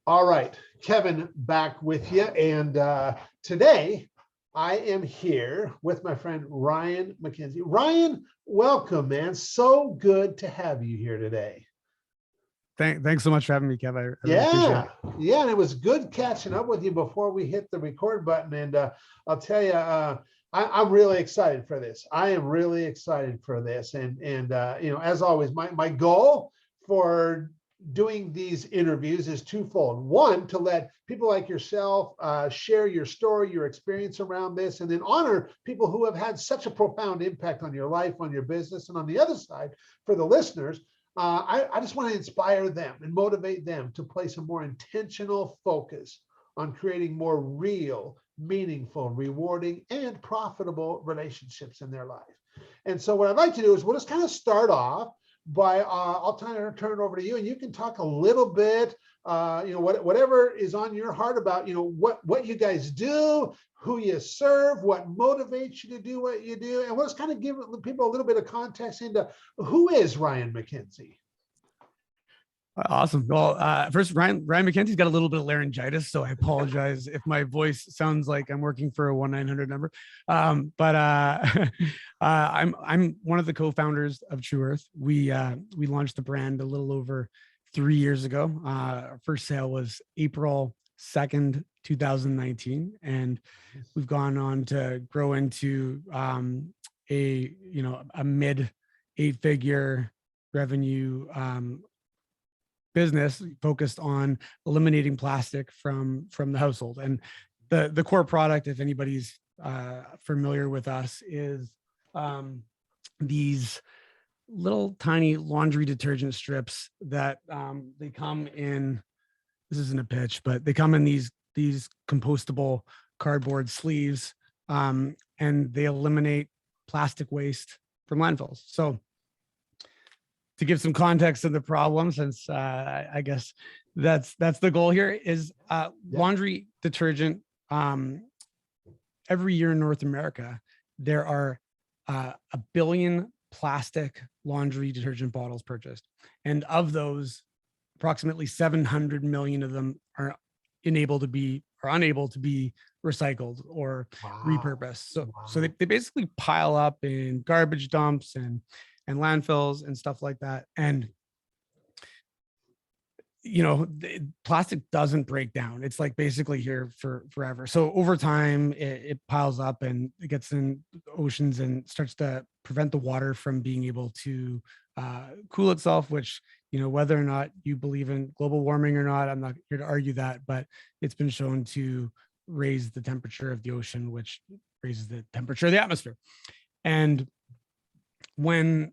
All right, Kevin, back with you. And today I am here with my friend Ryan McKenzie. Ryan, welcome, man. So good to have you here today. Thanks so much for having me, Kev. I really appreciate Yeah, it. yeah, and it was good catching up with you before we hit the record button. And I'll tell you, I'm really excited for this. I am really excited for this. And you know, as always, my goal for doing these interviews is twofold. One, to let people like yourself share your story, your experience around this, and then honor people who have had such a profound impact on your life, on your business. And on the other side, for the listeners, I just want to inspire them and motivate them to place a more intentional focus on creating more real, meaningful, rewarding, and profitable relationships in their life. And so, what I'd like to do is we'll just kind of start off by I'll turn it over to you, and you can talk a little bit, you know, whatever is on your heart about, you know, what you guys do, who you serve, what motivates you to do what you do, and we'll just kind of give people a little bit of context into who is Ryan McKenzie. Awesome. Well, first, Ryan McKenzie's got a little bit of laryngitis, so I apologize if my voice sounds like I'm working for a 1-900 number. I'm one of the co-founders of True Earth. We launched the brand a little over 3 years ago. Our first sale was April 2nd, 2019, and we've gone on to grow into a mid 8-figure revenue business focused on eliminating plastic from the household. And the core product, if anybody's familiar with us, is these little tiny laundry detergent strips that they come in. This isn't a pitch, but they come in these compostable cardboard sleeves, and they eliminate plastic waste from landfills. So to give some context of the problem, since I guess that's the goal here, is laundry detergent. Every year in North America, there are 1 billion plastic laundry detergent bottles purchased. And of those, approximately 700 million of them are unable to be recycled or repurposed. So they basically pile up in garbage dumps and landfills and stuff like that. And, you know, plastic doesn't break down. It's like basically here for forever. So over time, it piles up and it gets in oceans and starts to prevent the water from being able to cool itself, which, you know, whether or not you believe in global warming or not, I'm not here to argue that, but it's been shown to raise the temperature of the ocean, which raises the temperature of the atmosphere. And when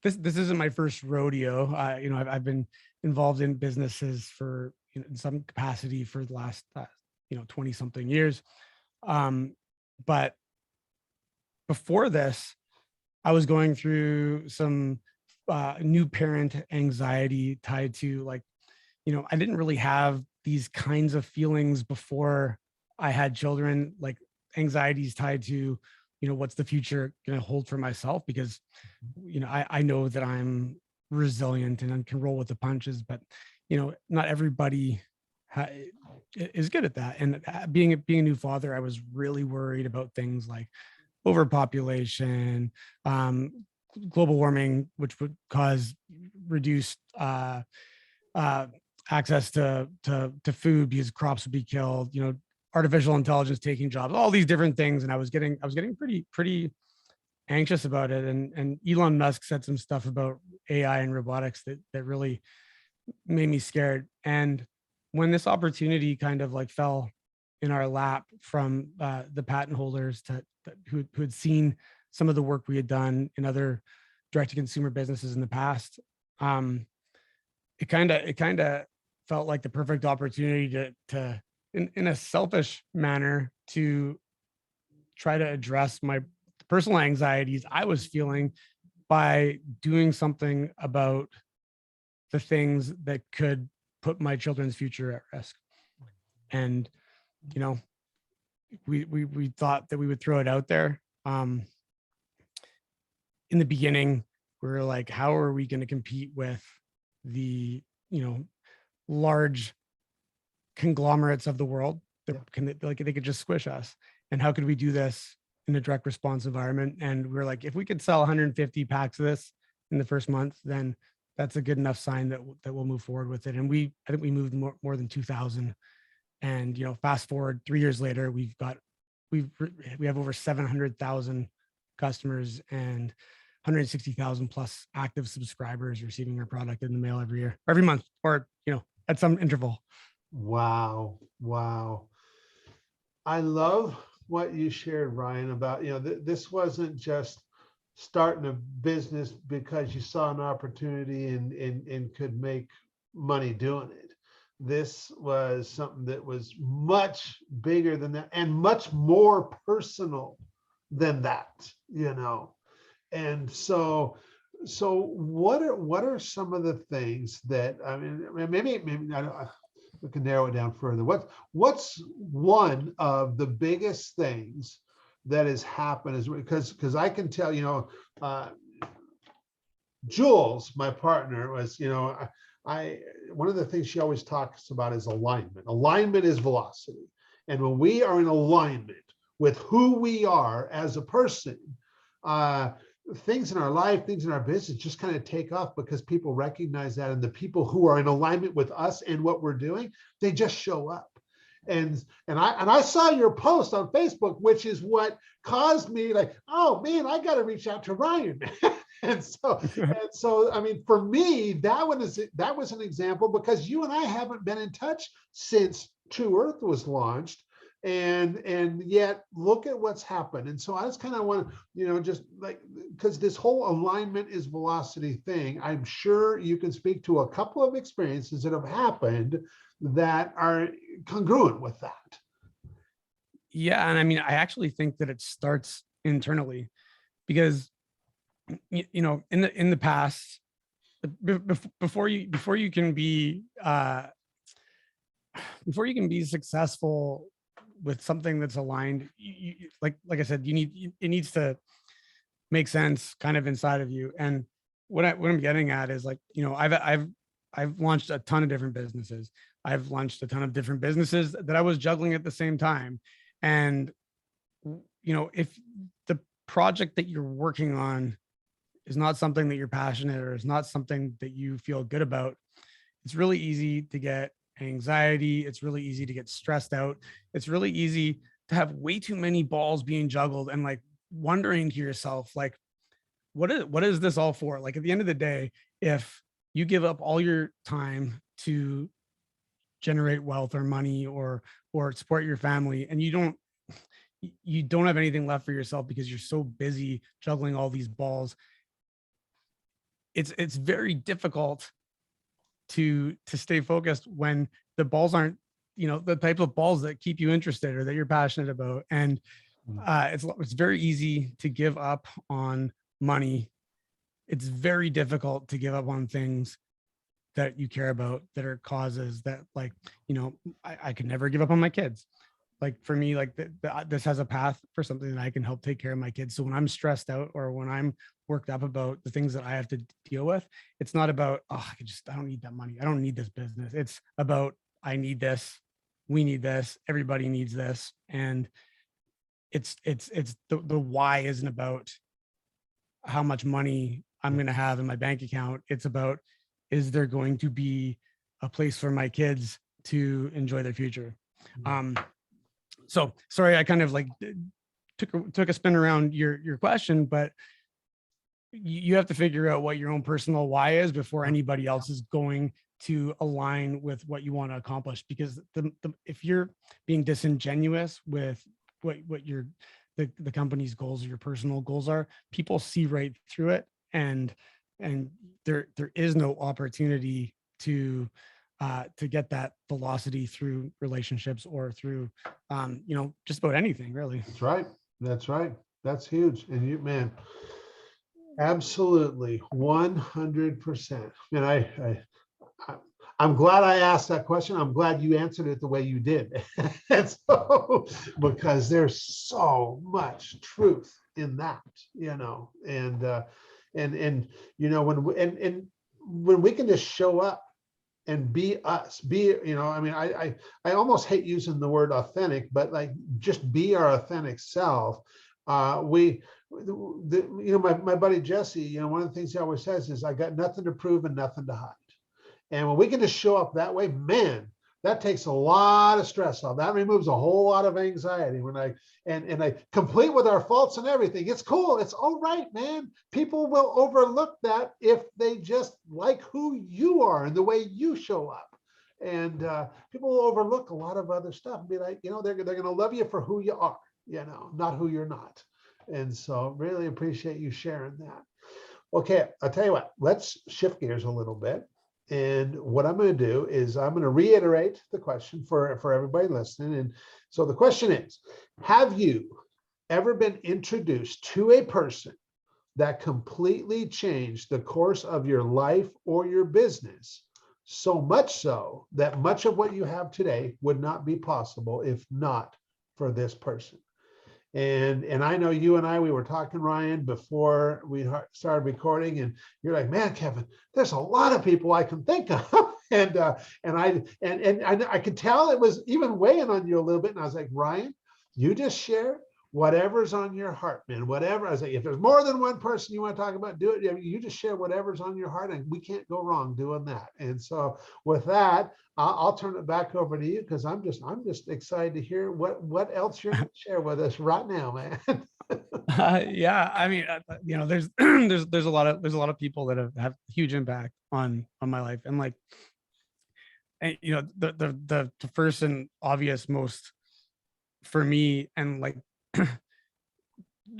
this isn't my first rodeo. You know, I've been involved in businesses for, you know, in some capacity for the last 20 something years. But before this, I was going through some new parent anxiety tied to, like, you know, I didn't really have these kinds of feelings before I had children, like anxieties tied to, you know, what's the future going to hold for myself? Because, you know, I know that I'm resilient and I can roll with the punches, but, you know, not everybody is good at that. And being a new father, I was really worried about things like overpopulation, global warming, which would cause reduced access to food because crops would be killed, you know, artificial intelligence taking jobs, all these different things. And I was getting pretty anxious about it. And Elon Musk said some stuff about AI and robotics that really made me scared. And when this opportunity kind of like fell in our lap from the patent holders who had seen some of the work we had done in other direct-to-consumer businesses in the past, it kind of felt like the perfect opportunity to in a selfish manner, to try to address my personal anxieties I was feeling by doing something about the things that could put my children's future at risk. And, you know, we thought that we would throw it out there. In the beginning, we were like, how are we going to compete with the, you know, large conglomerates of the world that Yeah. they could just squish us. And how could we do this in a direct response environment? And we're like, if we could sell 150 packs of this in the first month, then that's a good enough sign that we'll move forward with it. And I think we moved more than 2,000. And, fast forward 3 years later, we have over 700,000 customers and 160,000 plus active subscribers receiving our product in the mail every month, or, at some interval. Wow. Wow. I love what you shared, Ryan, about, this wasn't just starting a business because you saw an opportunity and could make money doing it. This was something that was much bigger than that and much more personal than that, And so what are some of the things that, I mean, maybe I don't, we can narrow it down further. What's one of the biggest things that has happened is because I can tell, Jules, my partner, was, I one of the things she always talks about is alignment. Alignment is velocity. And when we are in alignment with who we are as a person, things in our life, things in our business just kind of take off because people recognize that. And the people who are in alignment with us and what we're doing, they just show up. And I saw your post on Facebook, which is what caused me like, oh man, I got to reach out to Ryan. and so, I mean, for me, that was an example because you and I haven't been in touch since True Earth was launched. And yet look at what's happened. And so I just kind of want to, just like, because this whole alignment is velocity thing, I'm sure you can speak to a couple of experiences that have happened that are congruent with that. Yeah. And I mean, I actually think that it starts internally because, in the past, before you can be successful with something that's aligned, like I said, it needs to make sense kind of inside of you. And what I'm getting at is like, I've launched a ton of different businesses. I've launched a ton of different businesses that I was juggling at the same time. And, if the project that you're working on is not something that you're passionate or is not something that you feel good about, it's really easy to get anxiety. It's really easy to get stressed out. It's really easy to have way too many balls being juggled and like wondering to yourself, like, what is this all for? Like at the end of the day, if you give up all your time to generate wealth or money or support your family and you don't have anything left for yourself because you're so busy juggling all these balls, it's very difficult to stay focused when the balls aren't, the type of balls that keep you interested or that you're passionate about. And it's very easy to give up on money. It's very difficult to give up on things that you care about, that are causes that, like, I could never give up on my kids. Like for me, like this has a path for something that I can help take care of my kids. So when I'm stressed out or when I'm worked up about the things that I have to deal with, it's not about, I don't need that money. I don't need this business. It's about, I need this. We need this. Everybody needs this. And it's the why isn't about how much money I'm going to have in my bank account. It's about, is there going to be a place for my kids to enjoy their future? So sorry, I kind of like took a spin around your question, but you have to figure out what your own personal why is before anybody else is going to align with what you want to accomplish. Because if you're being disingenuous with what the company's goals or your personal goals are, people see right through it, and there is no opportunity to get that velocity through relationships or through, just about anything really. That's right. That's right. That's huge. And you, man, absolutely 100%. And I'm glad I asked that question. I'm glad you answered it the way you did. And so, because there's so much truth in that, and when we can just show up and be us. Be, I mean, I almost hate using the word authentic, but like just be our authentic self. My buddy Jesse, one of the things he always says is, I got nothing to prove and nothing to hide. And when we can just show up that way, man, that takes a lot of stress off. That removes a whole lot of anxiety. When I complete with our faults and everything, it's cool. It's all right, man. People will overlook that if they just like who you are and the way you show up. And people will overlook a lot of other stuff and be like, they're going to love you for who you are, not who you're not. And so really appreciate you sharing that. Okay, I'll tell you what, let's shift gears a little bit. And what I'm going to do is I'm going to reiterate the question for everybody listening. And so the question is, have you ever been introduced to a person that completely changed the course of your life or your business, so much so that much of what you have today would not be possible if not for this person? And I know you and we were talking, Ryan, before we started recording, and you're like, man, Kevin, there's a lot of people I can think of. and I could tell it was even weighing on you a little bit. And I was like, Ryan, you just share whatever's on your heart, man. Whatever. I was like, if there's more than one person you want to talk about, do it. I mean, you just share whatever's on your heart, and we can't go wrong doing that. And so with that, I'll turn it back over to you, because I'm just excited to hear what else you're going to share with us right now, man. Yeah, I mean, there's there's a lot of people that have huge impact on my life, and like, and the first and obvious most for me, and like the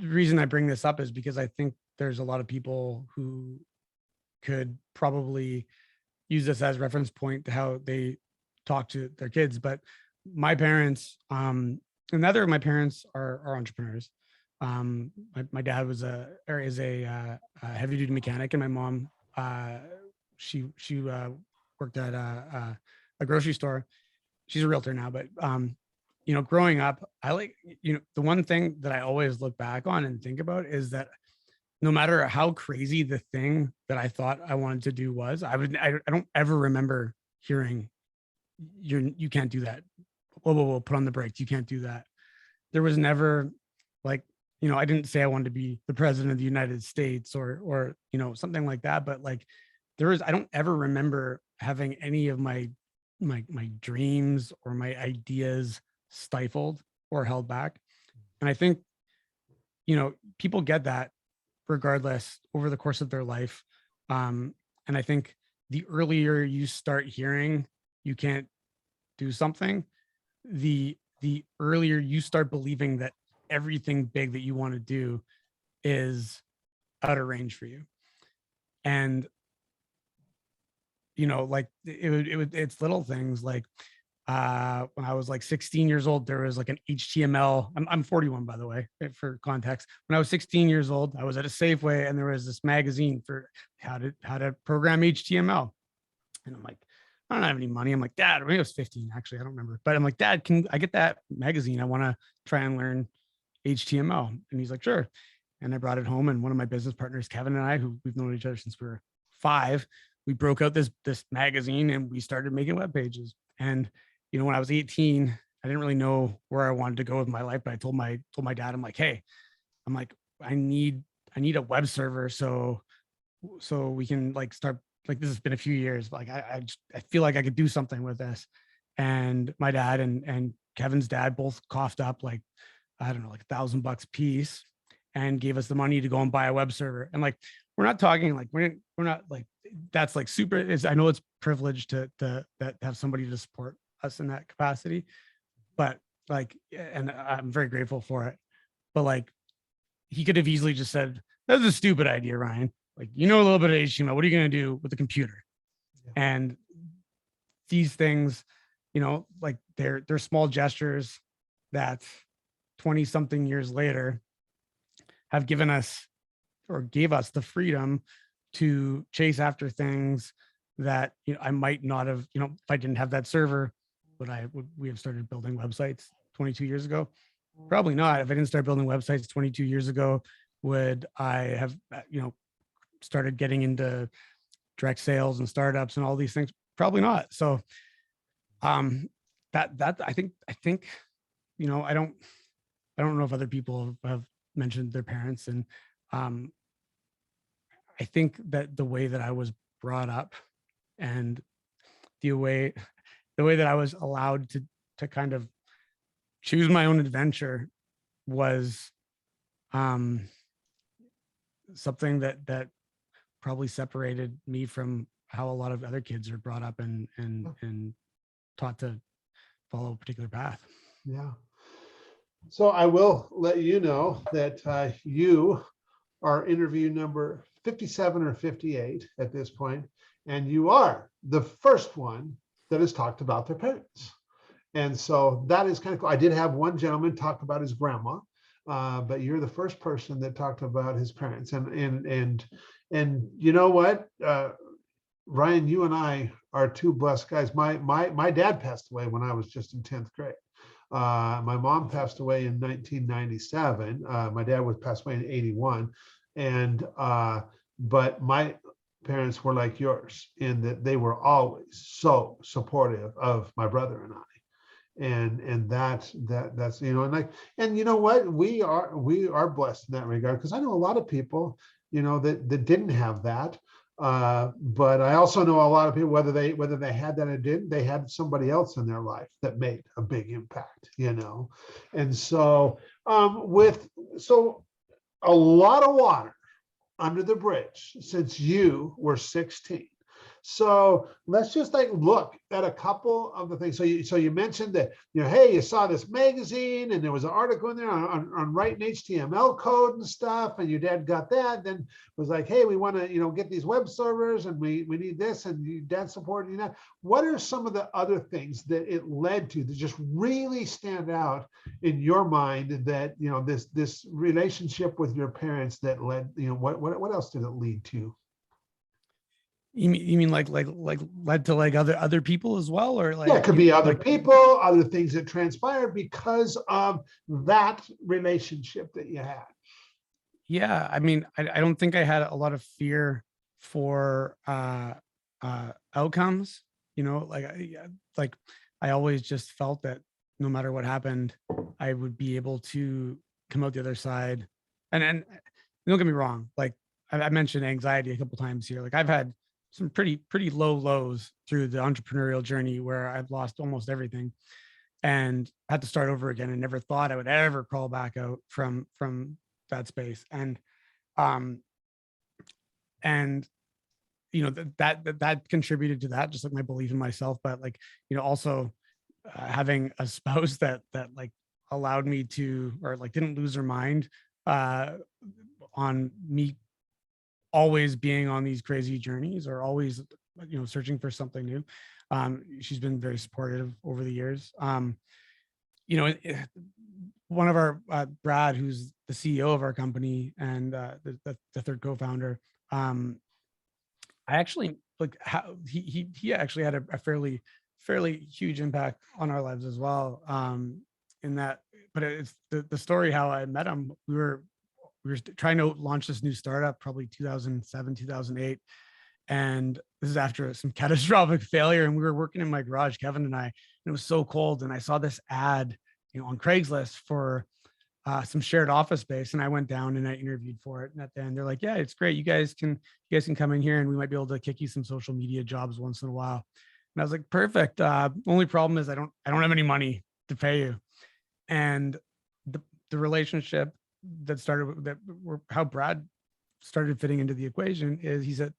reason I bring this up is because I think there's a lot of people who could probably use this as reference point to how they talk to their kids. But my parents, and neither of my parents are entrepreneurs. My dad is a heavy duty mechanic, and my mom, she worked at a grocery store. She's a realtor now, but growing up, I like, the one thing that I always look back on and think about is that no matter how crazy the thing that I thought I wanted to do was, I don't ever remember hearing, you can't do that. Whoa, put on the brakes. You can't do that. There was never like, I didn't say I wanted to be the president of the United States or something like that. But like, I don't ever remember having any of my dreams or my ideas stifled or held back. And I think, people get that regardless over the course of their life. And I think the earlier you start hearing you can't do something, the earlier you start believing that everything big that you want to do is out of range for you. And like it's little things like when I was like 16 years old, there was like an HTML. I'm 41, by the way, for context. When I was 16 years old, I was at a Safeway, and there was this magazine for how to program HTML. And I'm like, I don't have any money. I'm like, Dad, maybe I was 15, actually, I don't remember. But I'm like, Dad, can I get that magazine? I want to try and learn HTML. And he's like, sure. And I brought it home, and one of my business partners, Kevin, and I, who we've known each other since we were 5, we broke out this magazine and we started making web pages. And when I was 18, I didn't really know where I wanted to go with my life, but I told my dad, I'm like, hey, I need a web server so we can like start, like, this has been a few years, like I feel like I could do something with this. And my dad and Kevin's dad both coughed up like, I don't know, like $1,000 a piece, and gave us the money to go and buy a web server. And like, we're not talking like, we're not like, that's like super, I know it's privileged to have somebody to support us in that capacity, but like, and I'm very grateful for it. But like, he could have easily just said, that's a stupid idea, Ryan. Like, a little bit of HTML. What are you going to do with the computer? Yeah. And these things, like they're small gestures that 20 something years later have given us or gave us the freedom to chase after things that, I might not have, if I didn't have that server, would we have started building websites 22 years ago? Probably not. If I didn't start building websites 22 years ago, would I have, started getting into direct sales and startups and all these things? probably not. So that I think, you know, I don't know if other people have mentioned their parents, and I think that the way that I was brought up and the way that I was allowed to kind of choose my own adventure was something that probably separated me from how a lot of other kids are brought up and taught to follow a particular path. Yeah. So I will let you know that you are interview number 57 or 58 at this point, and you are the first one that has talked about their parents. And so that is kind of cool. I did have one gentleman talk about his grandma, but you're the first person that talked about his parents. And you know what, Ryan, you and I are two blessed guys. My dad passed away when I was just in 10th grade. My mom passed away in 1997. My dad was passed away in 81, and but my parents were like yours in that they were always so supportive of my brother and I. And that's, you know, and like, and you know what, we are blessed in that regard, because I know a lot of people, you know, that didn't have that. But I also know a lot of people, whether they had that or didn't, they had somebody else in their life that made a big impact, you know. And so so a lot of water under the bridge since you were 16. So let's just like look at a couple of the things. So you mentioned that, you know, hey, you saw this magazine and there was an article in there on writing HTML code and stuff, and your dad got that. Then was like, hey, we want to, you know, get these web servers, and we need this, and your dad supported you. That. What are some of the other things that it led to that just really stand out in your mind that, you know, this relationship with your parents that led, you know, what else did it lead to? You mean like led to like other people as well, or like, Yeah, it could you be know, other like, people, other things that transpired because of that relationship that you had. yeah, I mean, I don't think I had a lot of fear for outcomes, you know, like like I always just felt that no matter what happened, I would be able to come out the other side. And don't get me wrong, like I mentioned anxiety a couple times here. Like I've had some pretty low lows through the entrepreneurial journey where I've lost almost everything and had to start over again, and never thought I would ever crawl back out from that space. Um and you know, that contributed to that, just like my belief in myself, but like, you know, also having a spouse that like allowed me to, or like didn't lose her mind uh on me always being on these crazy journeys, or always, you know, searching for something new. She's been very supportive over the years. You know, one of our Brad, who's the CEO of our company and the third co-founder, I actually like how he actually had a fairly huge impact on our lives as well. In that, but it's the story how I met him. We were trying to launch this new startup, probably 2007, 2008. And this is after some catastrophic failure. And we were working in my garage, Kevin and I, and it was so cold. And I saw this ad, you know, on Craigslist for some shared office space. And I went down and I interviewed for it. And at the end, they're like, yeah, it's great. You guys can come in here and we might be able to kick you some social media jobs once in a while. And I was like, perfect. Only problem is I don't have any money to pay you. And the relationship that started that were how Brad started fitting into the equation is he said,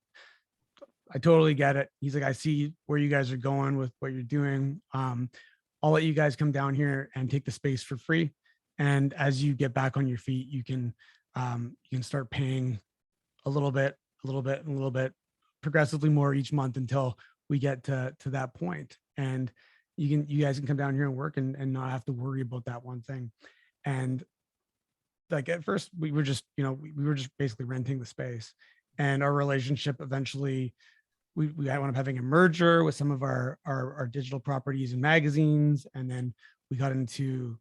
I totally get it. He's like, I see where you guys are going with what you're doing. I'll let you guys come down here and take the space for free. And as you get back on your feet, you can start paying a little bit, progressively more each month until we get to that point. And you guys can come down here and work and not have to worry about that one thing. And like at first we were just, you know, we were just basically renting the space, and our relationship eventually we wound up having a merger with some of our digital properties and magazines. And then we got into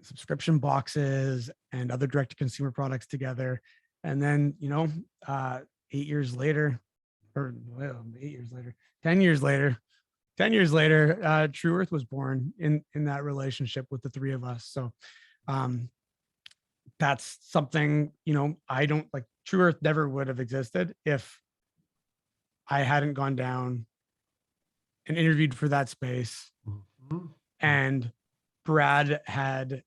subscription boxes and other direct to consumer products together. And then, you know, 8 years later, or well, 8 years later, 10 years later, 10 years later, True Earth was born in that relationship with the three of us. So that's something, I don't like. True Earth never would have existed if I hadn't gone down and interviewed for that space, and Brad had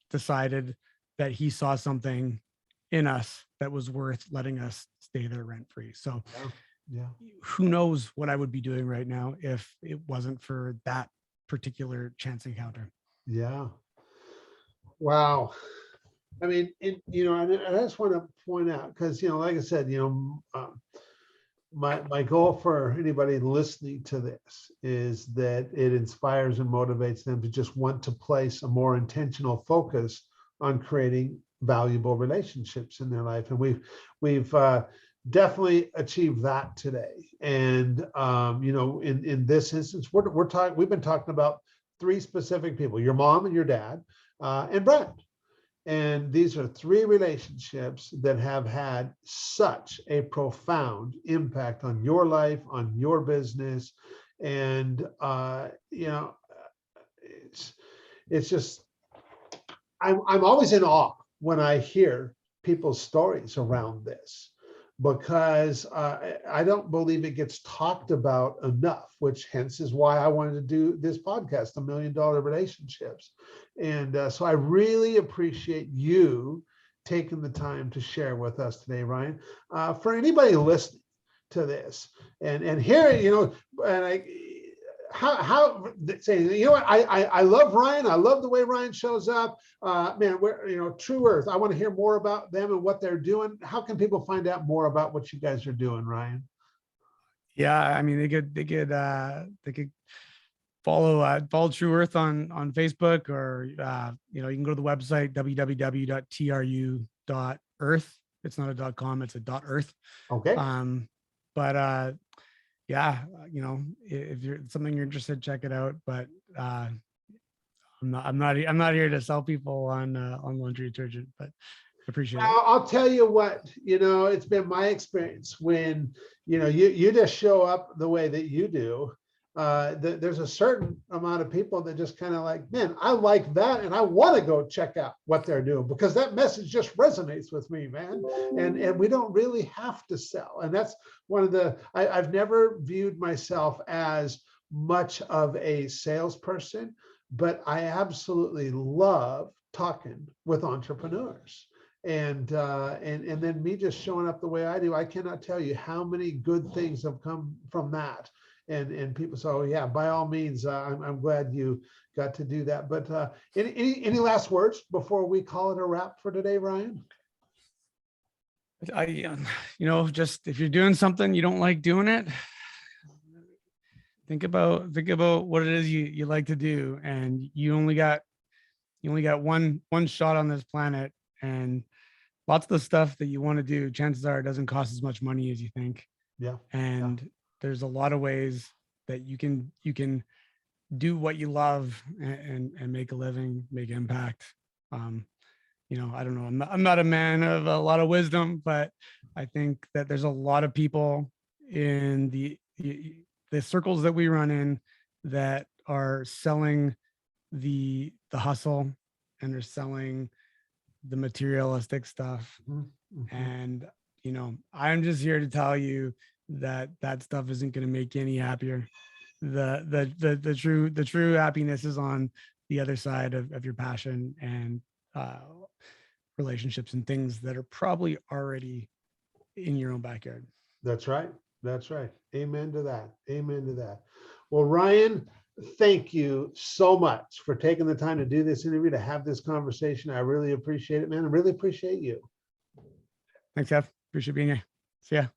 decided that he saw something in us that was worth letting us stay there rent free. So who knows what I would be doing right now if it wasn't for that particular chance encounter. Yeah. Wow. I mean, and I just want to point out, because, like I said, my goal for anybody listening to this is that it inspires and motivates them to just want to place a more intentional focus on creating valuable relationships in their life. And we've definitely achieved that today. And in this instance, we've been talking about 3 specific people: your mom and your dad, and Brad. And these are 3 relationships that have had such a profound impact on your life, on your business. And, it's just, I'm always in awe when I hear people's stories around this, because I don't believe it gets talked about enough, which hence is why I wanted to do this podcast, $1 Million Relationships. And so I really appreciate you taking the time to share with us today, Ryan. For anybody listening to this and hearing, and how say, what, I love Ryan. I love the way Ryan shows up. Man, True Earth, I want to hear more about them and what they're doing. How can people find out more about what you guys are doing, Ryan? Yeah, I mean, they could follow True Earth on Facebook, or you can go to the website www.tru.earth. It's not a .com, it's a .earth. Okay. But if you're something you're interested, check it out. But I'm not here to sell people on laundry detergent, but I appreciate it. I'll tell you what, it's been my experience when you just show up the way that you do. There's a certain amount of people that just kind of like, man, I like that, and I want to go check out what they're doing, because that message just resonates with me, man. And we don't really have to sell. And that's one of the, I've never viewed myself as much of a salesperson, but I absolutely love talking with entrepreneurs. And then me just showing up the way I do, I cannot tell you how many good things have come from that. And people, so yeah, by all means, I'm glad you got to do that. But any last words before we call it a wrap for today, Ryan? Just if you're doing something you don't like doing it, think about what it is you like to do, and you only got one shot on this planet, and lots of the stuff that you want to do, chances are it doesn't cost as much money as you think. Yeah. And there's a lot of ways that you can do what you love and make a living, make impact. I don't know, I'm not a man of a lot of wisdom, but I think that there's a lot of people in the circles that we run in that are selling the hustle, and they're selling the materialistic stuff. Mm-hmm. And I'm just here to tell you that stuff isn't going to make you any happier. The true happiness is on the other side of your passion and relationships and things that are probably already in your own backyard. That's right. Amen to that. Well, Ryan, thank you so much for taking the time to do this interview, to have this conversation. I really appreciate it, man. I really appreciate you. Thanks, Kev. Appreciate being here. See ya.